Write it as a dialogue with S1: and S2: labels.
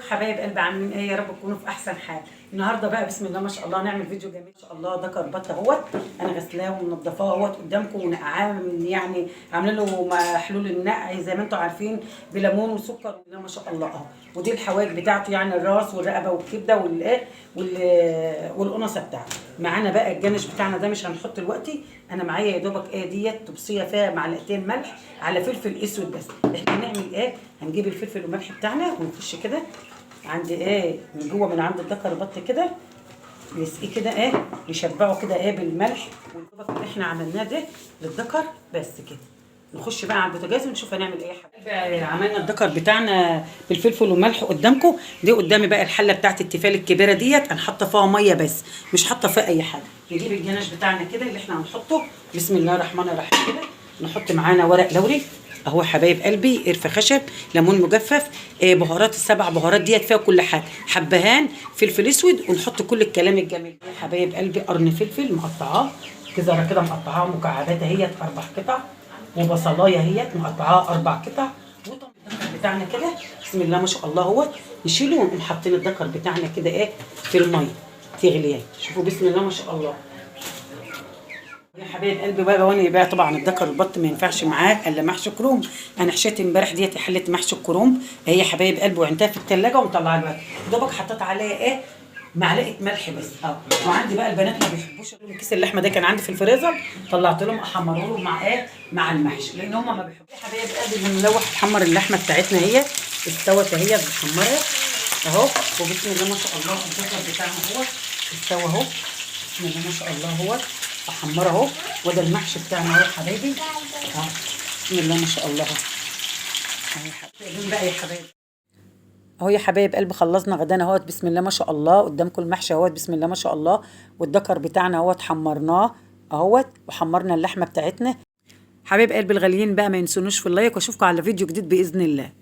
S1: حبايب قلبي عاملين ايه؟ يا رب تكونوا في احسن حال. النهارده بقى بسم الله ما شاء الله نعمل فيديو جميل ما شاء الله. ده كربات اهوت انا غسلاه ومنضفاه اهوت قدامكم ونقعاه يعني عامله له محلول النقع زي ما انتم عارفين بليمون وسكر. بسم الله ما شاء الله اهو. ودي الحواج بتاعته يعني الراس والرقبه والكبده والقنصه بتاعته. معانا بقى الجنش بتاعنا ده مش هنحط دلوقتي. انا معايا يا دوبك ايه ديت تبصيه فيها معلقتين ملح على فلفل اسود بس. احنا هنعمل ايه؟ هنجيب الفلفل والملح بتاعنا ونخش كده عند ايه من جوه من عند الدكر بط كده نسقيه كده ايه نشبعه كده ايه بالملح والطبق اللي احنا عملناه ده للدكر بس كده. نخش بقى على البوتاجاز ونشوف هنعمل ايه يا حبايبي. عملنا الدكر بتاعنا بالفلفل والملح قدامكم. دي قدامي بقى الحله بتاعت التيفال الكبيره ديت انا حاطه فيها ميه بس مش حاطه فيها اي حاجه. نجيب الجناش بتاعنا كده اللي احنا هنحطه. بسم الله الرحمن الرحيم كده نحط معانا ورق لوري اهو حبايب قلبي، قرفه خشب، ليمون مجفف، بهارات السبع بهارات ديت فيها كل حاجه، حبهان، فلفل اسود، ونحط كل الكلام الجميل. حبايب قلبي قرن فلفل مقطعاه جزره كده مقطعاه مكعبات اهيت 4 قطع، وبصلايه اهيت مقطعاه 4 قطع، وطماطم بتاعنا كده بسم الله ما شاء الله اهوت نشيله ونقوم حاطين الدكر بتاعنا كده ايه في الميه تغلي. شوفوا بسم الله ما شاء الله يا حبايب قلبي. بقى وانا بقى طبعا الدكر البط ما ينفعش معاه الا محشي كروم. انا حشيت امبارح ديت حله محشي الكروم هي حبايب قلبي وعندها في الثلاجه ومطلعها دلوقتي. دوبك حطيت عليها ايه معلقه ملح بس. وعندي بقى البنات ما بيحبوش كيس اللحمه ده كان عندي في الفريزر طلعت لهم احمره لهم مع ايه مع المحشي لان هم ما بيحبوش. يا حبايب قلبي بنلوح نحمر اللحمه بتاعتنا هي استوت اهي بنحمرها اهو. وبسم الله ما شاء الله الدكر بتاعنا هو استوى اهو بسم الله ما شاء الله هو احمره اهو. وده المحشي بتاعنا اهو يا حبايبي اهو بسم الله ما شاء الله اهو بقى يا حبايبي اهو يا حبايب قلبي. خلصنا غدانا اهوت بسم الله ما شاء الله قدامكم المحشي اهوت بسم الله ما شاء الله. والدكر بتاعنا اهوت حمرناه اهوت وحمرنا اللحمه بتاعتنا. حبايب قلبي الغاليين بقى ما ينسونوش في اللايك واشوفكم على فيديو جديد باذن الله.